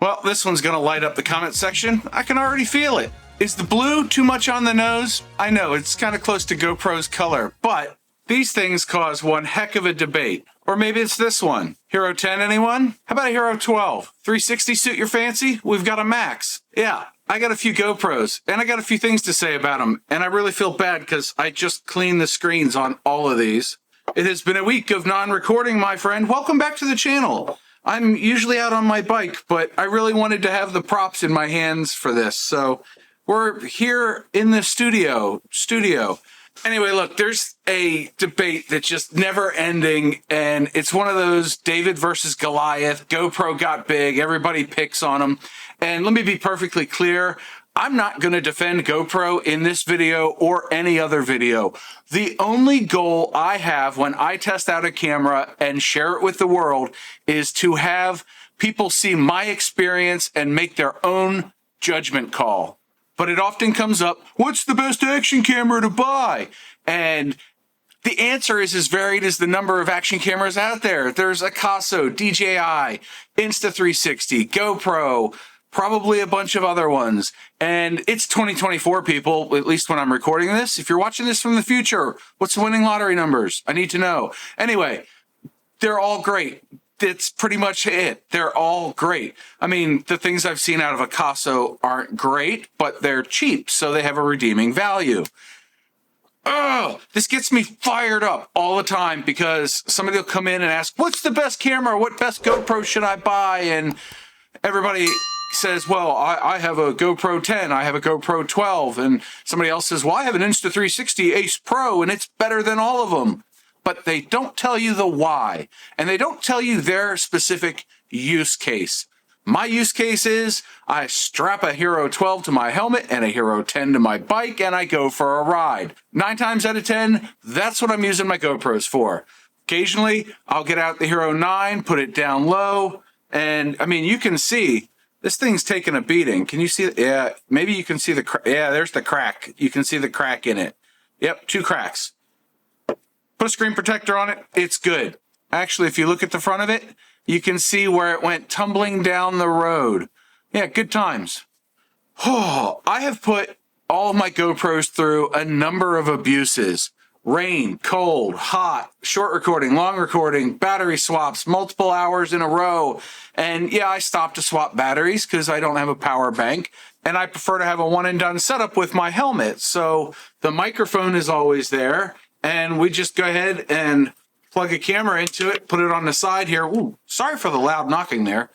Well, this one's gonna light up the comment section. I can already feel it. Is the blue too much on the nose? I know, it's kind of close to GoPro's color, but these things cause one heck of a debate. Or maybe it's this one. Hero 10, anyone? How about a Hero 12? 360 suit your fancy? We've got a Max. Yeah, I got a few GoPros, and I got a few things to say about them, and I really feel bad because I just cleaned the screens on all of these. It has been a week of non-recording, my friend. Welcome back to the channel. I'm usually out on my bike, but I really wanted to have the props in my hands for this, so we're here in the studio. Anyway, look, there's a debate that's just never ending, and it's one of those David versus Goliath. GoPro got big, everybody picks on them. And let me be perfectly clear, I'm not going to defend GoPro in this video or any other video. The only goal I have when I test out a camera and share it with the world is to have people see my experience and make their own judgment call. But it often comes up, what's the best action camera to buy? And the answer is as varied as the number of action cameras out there. There's a Casso, DJI, Insta360, GoPro, probably a bunch of other ones. And it's 2024, people, at least when I'm recording this. If you're watching this from the future, what's the winning lottery numbers? I need to know. Anyway, they're all great. That's pretty much it. They're all great. I mean, the things I've seen out of a Casso aren't great, but they're cheap, so they have a redeeming value. Oh, this gets me fired up all the time because somebody will come in and ask, what's the best camera? What best GoPro should I buy? And everybody says, well, I have a GoPro 10, I have a GoPro 12. And somebody else says, well, I have an Insta360 Ace Pro, and it's better than all of them. But they don't tell you the why, and they don't tell you their specific use case. My use case is I strap a Hero 12 to my helmet and a Hero 10 to my bike, and I go for a ride. 9 times out of 10, that's what I'm using my GoPros for. Occasionally, I'll get out the Hero 9, put it down low, and I mean, you can see this thing's taking a beating. Can you see it? Yeah, maybe you can see the yeah, there's the crack. You can see the crack in it. Yep, 2 cracks. Put a screen protector on it, it's good. Actually, if you look at the front of it, you can see where it went tumbling down the road. Yeah, good times. Oh, I have put all of my GoPros through a number of abuses. Rain, cold, hot, short recording, long recording, battery swaps, multiple hours in a row. And yeah, I stopped to swap batteries because I don't have a power bank. And I prefer to have a one and done setup with my helmet. So the microphone is always there. And we just go ahead and plug a camera into it, put it on the side here. Ooh, sorry for the loud knocking there.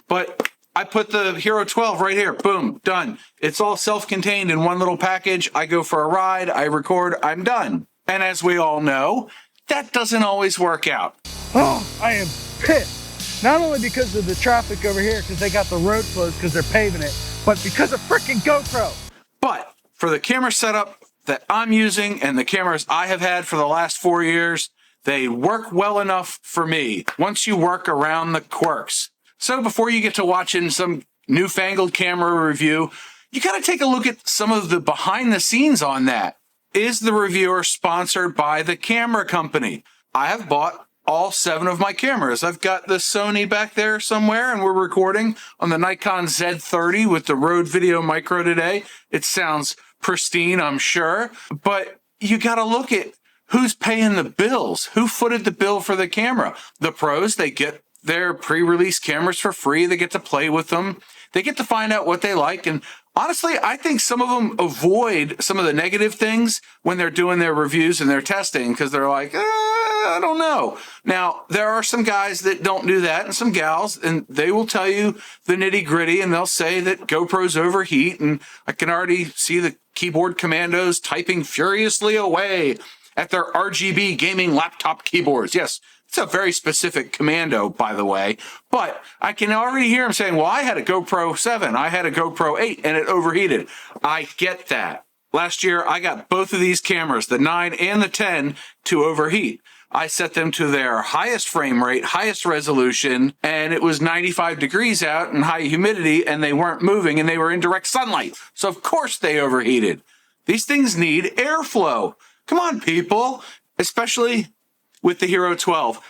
But I put the Hero 12 right here. Boom, done. It's all self-contained in one little package. I go for a ride, I record, I'm done. And as we all know, that doesn't always work out. Oh, I am pissed. Not only because of the traffic over here, because they got the road closed because they're paving it, but because of freaking GoPro. But for the camera setup that I'm using and the cameras I have had for the last 4 years, they work well enough for me once you work around the quirks. So before you get to watching some newfangled camera review, you got to take a look at some of the behind the scenes on that. Is the reviewer sponsored by the camera company? I have bought all 7 of my cameras. I've got the Sony back there somewhere, and we're recording on the Nikon Z30 with the Rode Video Micro today. It sounds pristine, I'm sure, but you got to look at who's paying the bills, who footed the bill for the camera. The pros, they get their pre-release cameras for free. They get to play with them. They get to find out what they like. And honestly, I think some of them avoid some of the negative things when they're doing their reviews and their testing because they're like, I don't know. Now, there are some guys that don't do that and some gals, and they will tell you the nitty gritty, and they'll say that GoPros overheat. And I can already see the keyboard commandos typing furiously away at their RGB gaming laptop keyboards. Yes, it's a very specific commando, by the way, but I can already hear him saying, well, I had a GoPro 7, I had a GoPro 8, and it overheated. I get that. Last year, I got both of these cameras, the 9 and the 10, to overheat. I set them to their highest frame rate, highest resolution, and it was 95 degrees out and high humidity, and they weren't moving, and they were in direct sunlight. So, of course, they overheated. These things need airflow. Come on, people, especially with the Hero 12.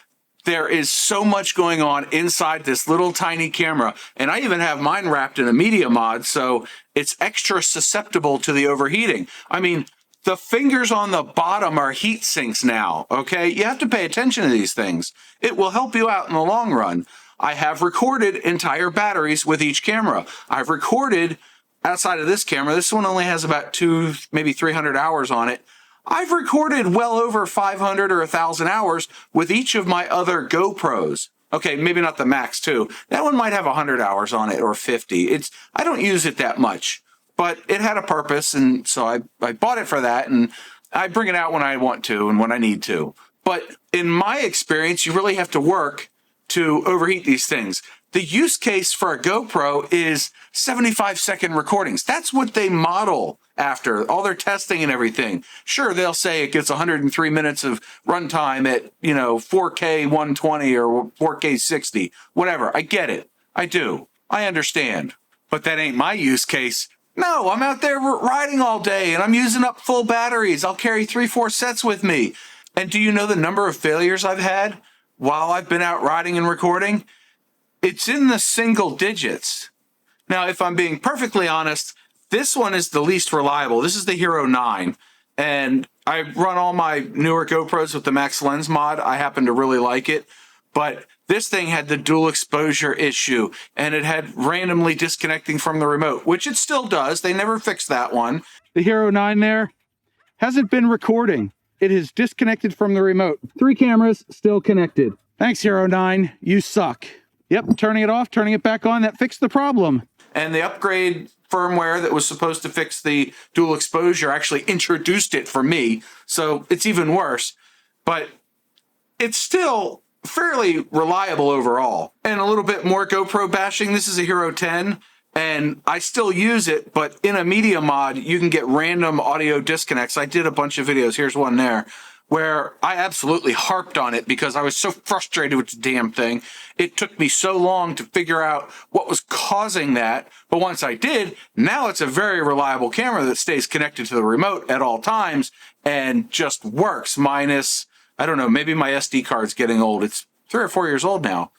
There is so much going on inside this little tiny camera. And I even have mine wrapped in a media mod, so it's extra susceptible to the overheating. I mean, the fingers on the bottom are heat sinks now, okay? You have to pay attention to these things. It will help you out in the long run. I have recorded entire batteries with each camera. I've recorded, outside of this camera, this one only has about 200, maybe 300 hours on it. I've recorded well over 500 or 1,000 hours with each of my other GoPros. Okay, maybe not the Max 2. That one might have 100 hours on it or 50. I don't use it that much, but it had a purpose, and so I bought it for that, and I bring it out when I want to and when I need to. But in my experience, you really have to work to overheat these things. The use case for a GoPro is 75-second recordings. That's what they model after, all their testing and everything. Sure, they'll say it gets 103 minutes of runtime at, 4K 120 or 4K 60, whatever. I get it. I do. I understand. But that ain't my use case. No, I'm out there riding all day and I'm using up full batteries. I'll carry 3-4 sets with me. And do you know the number of failures I've had while I've been out riding and recording? It's in the single digits. Now, if I'm being perfectly honest, this one is the least reliable. This is the Hero 9, and I run all my newer GoPros with the Max Lens mod. I happen to really like it, but this thing had the dual exposure issue, and it had randomly disconnecting from the remote, which it still does. They never fixed that one. The Hero 9 there hasn't been recording. It is disconnected from the remote. 3 cameras still connected. Thanks, Hero 9. You suck. Yep, turning it off, turning it back on, that fixed the problem. And the upgrade firmware that was supposed to fix the dual exposure actually introduced it for me, so it's even worse. But it's still fairly reliable overall. And a little bit more GoPro bashing. This is a Hero 10, and I still use it, but in a media mod, you can get random audio disconnects. I did a bunch of videos. Here's one there, where I absolutely harped on it because I was so frustrated with the damn thing. It took me so long to figure out what was causing that. But once I did, now it's a very reliable camera that stays connected to the remote at all times and just works minus, I don't know, maybe my SD card's getting old. It's 3 or 4 years old now.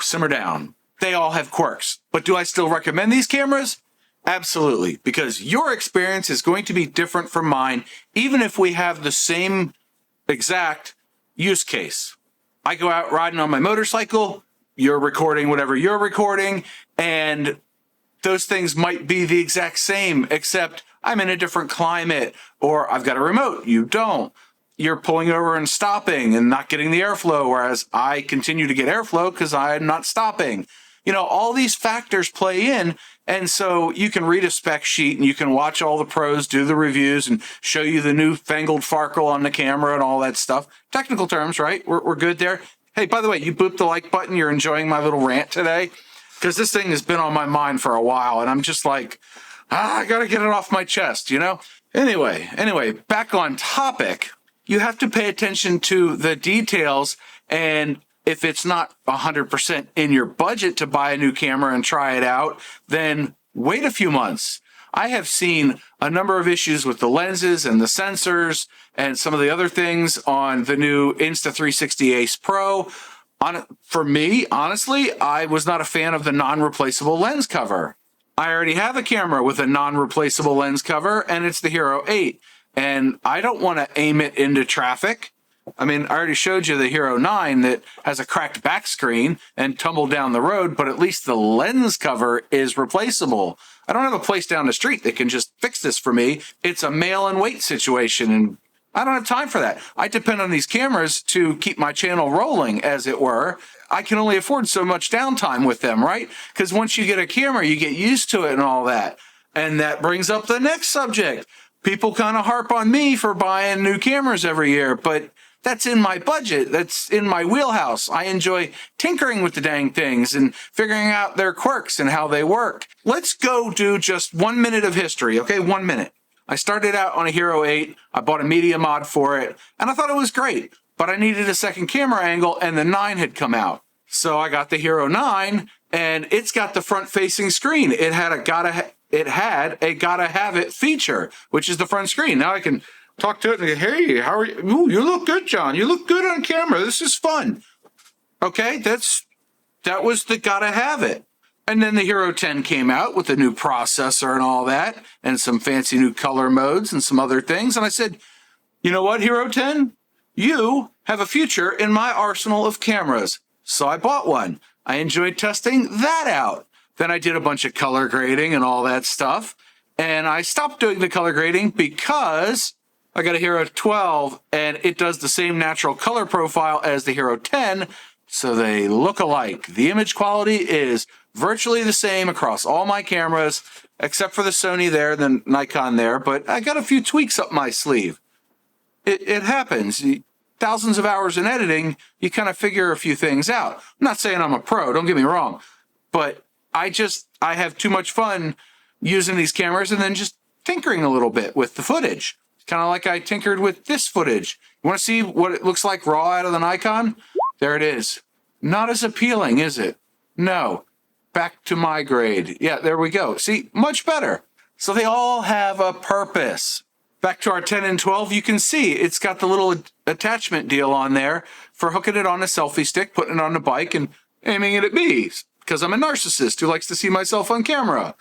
Simmer down. They all have quirks. But do I still recommend these cameras? Absolutely, because your experience is going to be different from mine, even if we have the same exact use case. I go out riding on my motorcycle, you're recording whatever you're recording, and those things might be the exact same, except I'm in a different climate, or I've got a remote, you don't. You're pulling over and stopping and not getting the airflow, whereas I continue to get airflow because I'm not stopping. All these factors play in. And so you can read a spec sheet and you can watch all the pros do the reviews and show you the new fangled Farkle on the camera and all that stuff. Technical terms, right? We're good there. Hey, by the way, you booped the like button. You're enjoying my little rant today? Because this thing has been on my mind for a while. And I'm just like, I got to get it off my chest, Anyway, back on topic. You have to pay attention to the details, and if it's not 100% in your budget to buy a new camera and try it out, then wait a few months. I have seen a number of issues with the lenses and the sensors and some of the other things on the new Insta360 Ace Pro. For me, honestly, I was not a fan of the non-replaceable lens cover. I already have a camera with a non-replaceable lens cover, and it's the Hero 8. And I don't want to aim it into traffic. I mean, I already showed you the Hero 9 that has a cracked back screen and tumbled down the road, but at least the lens cover is replaceable. I don't have a place down the street that can just fix this for me. It's a mail and wait situation, and I don't have time for that. I depend on these cameras to keep my channel rolling, as it were. I can only afford so much downtime with them, right? Because once you get a camera, you get used to it and all that. And that brings up the next subject. People kind of harp on me for buying new cameras every year, but that's in my budget. That's in my wheelhouse. I enjoy tinkering with the dang things and figuring out their quirks and how they work. Let's go do just 1 minute of history, okay? 1 minute. I started out on a Hero 8. I bought a media mod for it, and I thought it was great, but I needed a second camera angle, and the 9 had come out. So I got the Hero 9, and it's got the front-facing screen. It had a gotta have it feature, which is the front screen. Now I can talk to it and go, hey, how are you? Ooh, you look good, John. You look good on camera. This is fun. Okay, that was the gotta have it. And then the Hero 10 came out with a new processor and all that, and some fancy new color modes and some other things. And I said, you know what, Hero 10? You have a future in my arsenal of cameras. So I bought one. I enjoyed testing that out. Then I did a bunch of color grading and all that stuff. And I stopped doing the color grading because I got a Hero 12 and it does the same natural color profile as the Hero 10. So they look alike. The image quality is virtually the same across all my cameras, except for the Sony there, the Nikon there. But I got a few tweaks up my sleeve. It happens. Thousands of hours in editing, you kind of figure a few things out. I'm not saying I'm a pro, don't get me wrong. But I have too much fun using these cameras and then just tinkering a little bit with the footage. Kind of like I tinkered with this footage. You want to see what it looks like raw out of the Nikon? There it is. Not as appealing, is it? No. Back to my grade. Yeah, there we go. See, much better. So they all have a purpose. Back to our 10 and 12, you can see it's got the little attachment deal on there for hooking it on a selfie stick, putting it on the bike, and aiming it at me, because I'm a narcissist who likes to see myself on camera.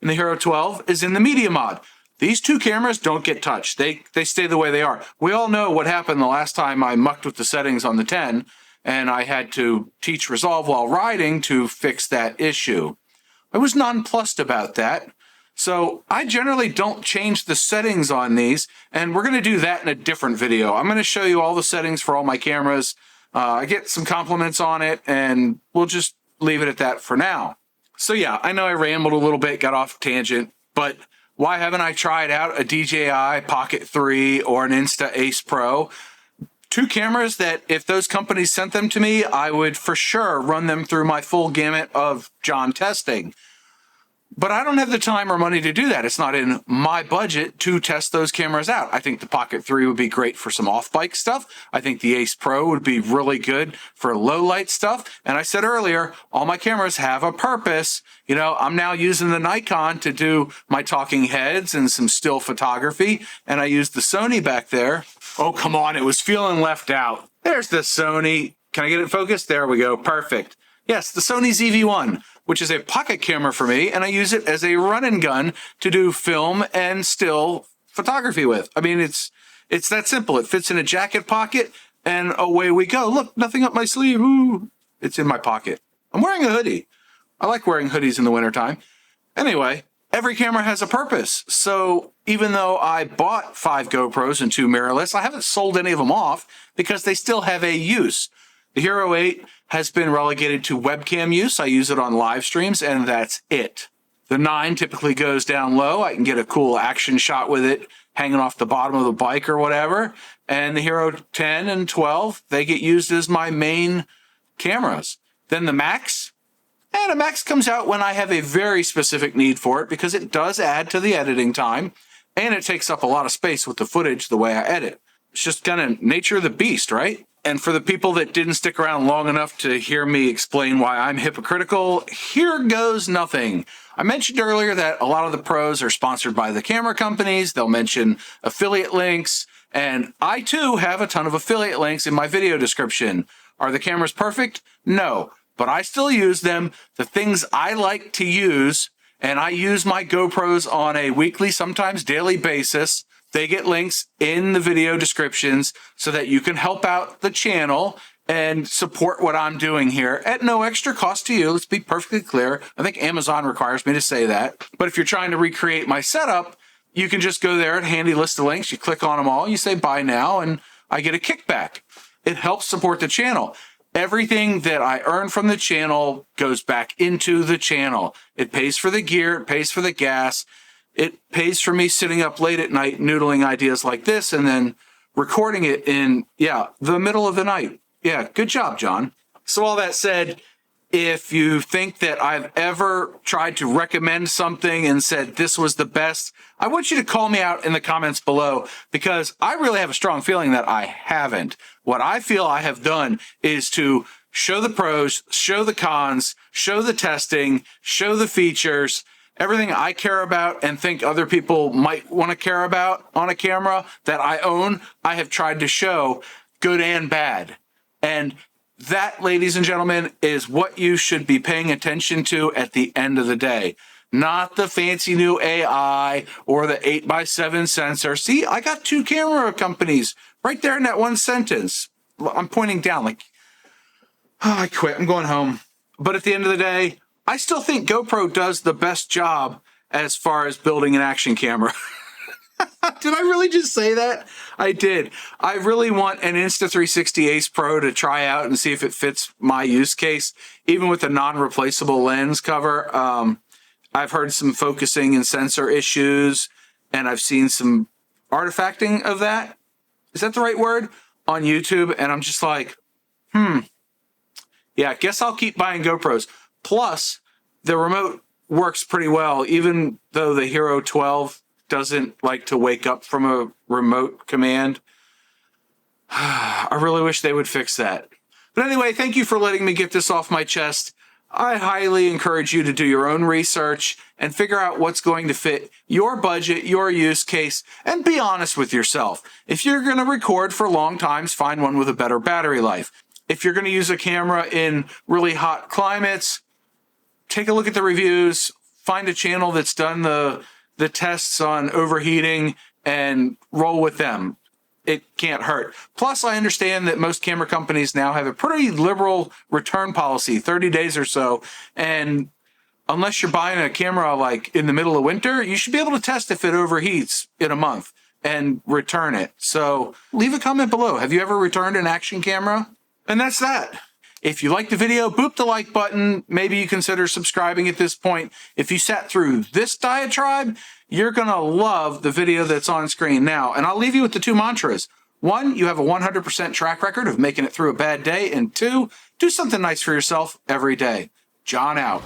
And the Hero 12 is in the media mod. These two cameras don't get touched. They stay the way they are. We all know what happened the last time I mucked with the settings on the 10, and I had to teach Resolve while riding to fix that issue. I was nonplussed about that. So I generally don't change the settings on these, and we're going to do that in a different video. I'm going to show you all the settings for all my cameras. I get some compliments on it, and we'll just leave it at that for now. So yeah, I know I rambled a little bit, got off tangent, but why haven't I tried out a DJI Pocket 3 or an Insta Ace Pro? Two cameras that if those companies sent them to me, I would for sure run them through my full gamut of John testing. But I don't have the time or money to do that. It's not in my budget to test those cameras out. I think the Pocket 3 would be great for some off-bike stuff. I think the Ace Pro would be really good for low-light stuff. And I said earlier, all my cameras have a purpose. You know, I'm now using the Nikon to do my talking heads and some still photography. And I used the Sony back there. Oh, come on. It was feeling left out. There's the Sony. Can I get it focused? There we go. Perfect. Yes, the Sony ZV-1, which is a pocket camera for me, and I use it as a run and gun to do film and still photography with. I mean, it's that simple. It fits in a jacket pocket, and away we go. Look, nothing up my sleeve. Ooh, it's in my pocket. I'm wearing a hoodie. I like wearing hoodies in the wintertime. Anyway, every camera has a purpose. So even though I bought 5 GoPros and 2 mirrorless, I haven't sold any of them off because they still have a use. The Hero 8 has been relegated to webcam use. I use it on live streams, and that's it. The 9 typically goes down low. I can get a cool action shot with it hanging off the bottom of the bike or whatever. And the Hero 10 and 12, they get used as my main cameras. Then the Max, and a Max comes out when I have a very specific need for it because it does add to the editing time, and it takes up a lot of space with the footage the way I edit. It's just kind of nature of the beast, right? And for the people that didn't stick around long enough to hear me explain why I'm hypocritical, here goes nothing. I mentioned earlier that a lot of the pros are sponsored by the camera companies. They'll mention affiliate links, and I too have a ton of affiliate links in my video description. Are the cameras perfect? No, but I still use them. The things I like to use, and I use my GoPros on a weekly, sometimes daily basis. They get links in the video descriptions so that you can help out the channel and support what I'm doing here at no extra cost to you. Let's be perfectly clear. I think Amazon requires me to say that. But if you're trying to recreate my setup, you can just go there at handy list of links. You click on them all. You say buy now, and I get a kickback. It helps support the channel. Everything that I earn from the channel goes back into the channel. It pays for the gear. It pays for the gas. It pays for me sitting up late at night, noodling ideas like this, and then recording it in, the middle of the night. Yeah, good job, John. So all that said, if you think that I've ever tried to recommend something and said this was the best, I want you to call me out in the comments below because I really have a strong feeling that I haven't. What I feel I have done is to show the pros, show the cons, show the testing, show the features, everything I care about and think other people might want to care about on a camera that I own, I have tried to show, good and bad. And That, ladies and gentlemen, is what you should be paying attention to at the end of the day. Not the fancy new AI or the 8x7 sensor. See, I got 2 camera companies right there in that one sentence. I'm pointing down like, oh, I quit. I'm going home. But at the end of the day, I still think GoPro does the best job as far as building an action camera. Did I really just say that? I did. I really want an Insta360 Ace Pro to try out and see if it fits my use case, even with a non-replaceable lens cover. I've heard some focusing and sensor issues, and I've seen some artifacting of that. Is that the right word? On YouTube, and I'm just like, yeah, I guess I'll keep buying GoPros. Plus, the remote works pretty well, even though the Hero 12 doesn't like to wake up from a remote command. I really wish they would fix that. But anyway, thank you for letting me get this off my chest. I highly encourage you to do your own research and figure out what's going to fit your budget, your use case, and be honest with yourself. If you're going to record for long times, find one with a better battery life. If you're going to use a camera in really hot climates, take a look at the reviews, find a channel that's done the tests on overheating and roll with them. It can't hurt. Plus, I understand that most camera companies now have a pretty liberal return policy, 30 days or so. And unless you're buying a camera like in the middle of winter, you should be able to test if it overheats in a month and return it. So leave a comment below. Have you ever returned an action camera? And that's that. If you liked the video, boop the like button. Maybe you consider subscribing at this point. If you sat through this diatribe, you're going to love the video that's on screen now. And I'll leave you with the 2 mantras. 1, you have a 100% track record of making it through a bad day. And 2, do something nice for yourself every day. John out.